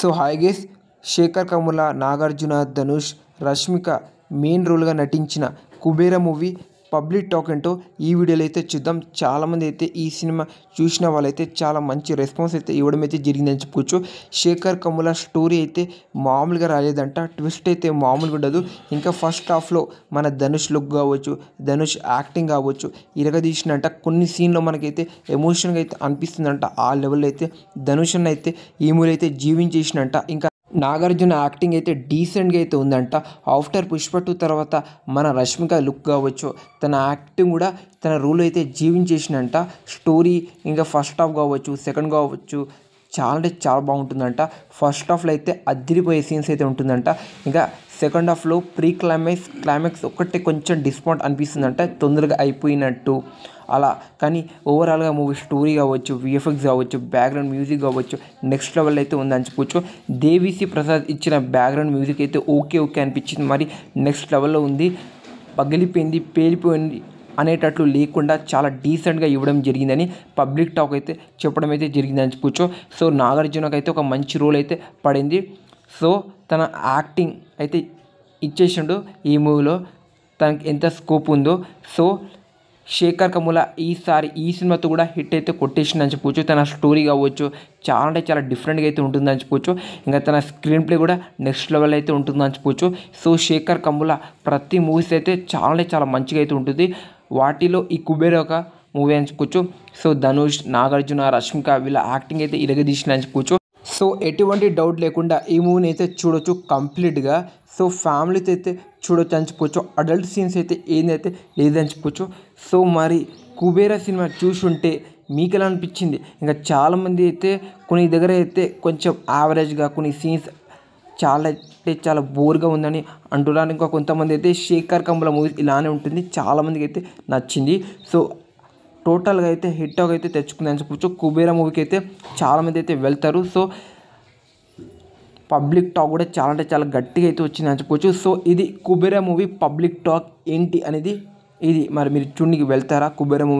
So hi guys, Shekhar Kammula, Nagarjuna, Dhanush, Rashmika main రోల్గా నటించిన Kubera movie public talk ఏంటో ఈ వీడియోలో అయితే చూద్దాం. చాలామంది అయితే ఈ సినిమా చూసిన వాళ్ళైతే చాలా మంచి రెస్పాన్స్ అయితే ఇవ్వడం అయితే జరిగిందని చెప్పుకోవచ్చు. శేఖర్ కమ్ముల స్టోరీ అయితే మామూలుగా రాలేదంట, ట్విస్ట్ అయితే మామూలుగా ఉండదు. ఇంకా ఫస్ట్ హాఫ్లో మన ధనుష్ లుక్ కావచ్చు, ధనుష్ యాక్టింగ్ కావచ్చు ఇరగదీసినంట. కొన్ని సీన్లో మనకైతే ఎమోషన్గా అయితే అనిపిస్తుందంట. ఆ లెవెల్లో అయితే ధనుష్ అన్న అయితే ఈ మూవీ అయితే జీవించేసినంట. ఇంకా నాగార్జున యాక్టింగ్ అయితే డీసెంట్గా అయితే ఉందంట. ఆఫ్టర్ పుష్ప 2 తర్వాత మన రష్మిక లుక్ కావచ్చు, తన యాక్టింగ్ కూడా తన రోల్ అయితే జీవించేసినంట. స్టోరీ ఇంకా ఫస్ట్ హాఫ్ కావచ్చు, సెకండ్ కావచ్చు చాలా అంటే చాలా బాగుంటుందంట. ఫస్ట్ హాఫ్లో అయితే అదిరిపోయే సీన్స్ అయితే ఉంటుందంట. ఇంకా సెకండ్ హాఫ్లో క్లైమాక్స్ ఒక్కటే కొంచెం డిస్పాయింట్ అనిపిస్తుందంట, తొందరగా అయిపోయినట్టు అలా. కానీ ఓవరాల్గా మూవీ స్టోరీ కావచ్చు, విఎఫ్ఎక్స్ కావచ్చు, బ్యాక్గ్రౌండ్ మ్యూజిక్ కావచ్చు నెక్స్ట్ లెవెల్ అయితే ఉందని చెప్పొచ్చు. దేవిశ్రీ ప్రసాద్ ఇచ్చిన బ్యాక్గ్రౌండ్ మ్యూజిక్ అయితే ఓకే అనిపించింది. మరి నెక్స్ట్ లెవెల్లో ఉంది. పగిలిపోయింది, పేలిపోయింది అనేటట్లు లేకుండా చాలా డీసెంట్గా ఇవ్వడం జరిగిందని పబ్లిక్ టాక్ అయితే చెప్పడం అయితే జరిగిందని చెప్పొచ్చు. సో నాగార్జునకు అయితే ఒక మంచి రోల్ అయితే పడింది. సో తన యాక్టింగ్ అయితే ఇచ్చేసిండు ఈ మూవీలో, తనకి ఎంత స్కోప్ ఉందో. సో శేఖర్ కమ్ముల ఈసారి ఈ సినిమాతో కూడా హిట్ అయితే కొట్టేసిందని చెప్పొచ్చు. తన స్టోరీ కావచ్చు చాలా అంటే చాలా డిఫరెంట్గా అయితే ఉంటుందని చెప్పొచ్చు. ఇంకా తన స్క్రీన్ ప్లే కూడా నెక్స్ట్ లెవెల్ అయితే ఉంటుందని చెప్పొచ్చు. సో శేఖర్ కమ్ముల ప్రతి మూవీస్ అయితే చాలా అంటే చాలా మంచిగా అయితే ఉంటుంది. వాటిలో ఈ కుబేర ఒక మూవీ అని చెప్పుకోవచ్చు. సో ధనుష్, నాగార్జున, రష్మిక వీళ్ళ యాక్టింగ్ అయితే ఇరగదీసిందని చెప్పుకోవచ్చు. సో ఎటువంటి డౌట్ లేకుండా ఈ మూవీని అయితే చూడొచ్చు కంప్లీట్గా. సో ఫ్యామిలీతో అయితే చూడొచ్చు అని చెప్పుకోవచ్చు. అడల్ట్ సీన్స్ అయితే ఏందైతే లేదని చెప్పుకోవచ్చు. సో మరి కుబేర సినిమా చూసుంటే మీకు ఎలా అనిపించింది? ఇంకా చాలామంది అయితే కొన్ని దగ్గర అయితే కొంచెం యావరేజ్గా, కొన్ని సీన్స్ చాలా అంటే చాలా బోర్గా ఉందని అంటున్నారు. ఇంకా కొంతమంది అయితే శేఖర్ కమ్ముల మూవీస్ ఇలానే ఉంటుంది, చాలామందికి అయితే నచ్చింది. సో టోటల్గా అయితే హిట్ టాక్ అయితే తెచ్చుకుందని చెప్పొచ్చు. కుబేర మూవీకి అయితే చాలామంది అయితే వెళ్తారు. సో పబ్లిక్ టాక్ కూడా చాలా అంటే చాలా గట్టిగా అయితే వచ్చిందని చెప్పొచ్చు. సో ఇది కుబేర మూవీ పబ్లిక్ టాక్ ఏంటి అనేది ఇది. మరి మీరు చూడడానికి వెళ్తారా కుబేర మూవీ?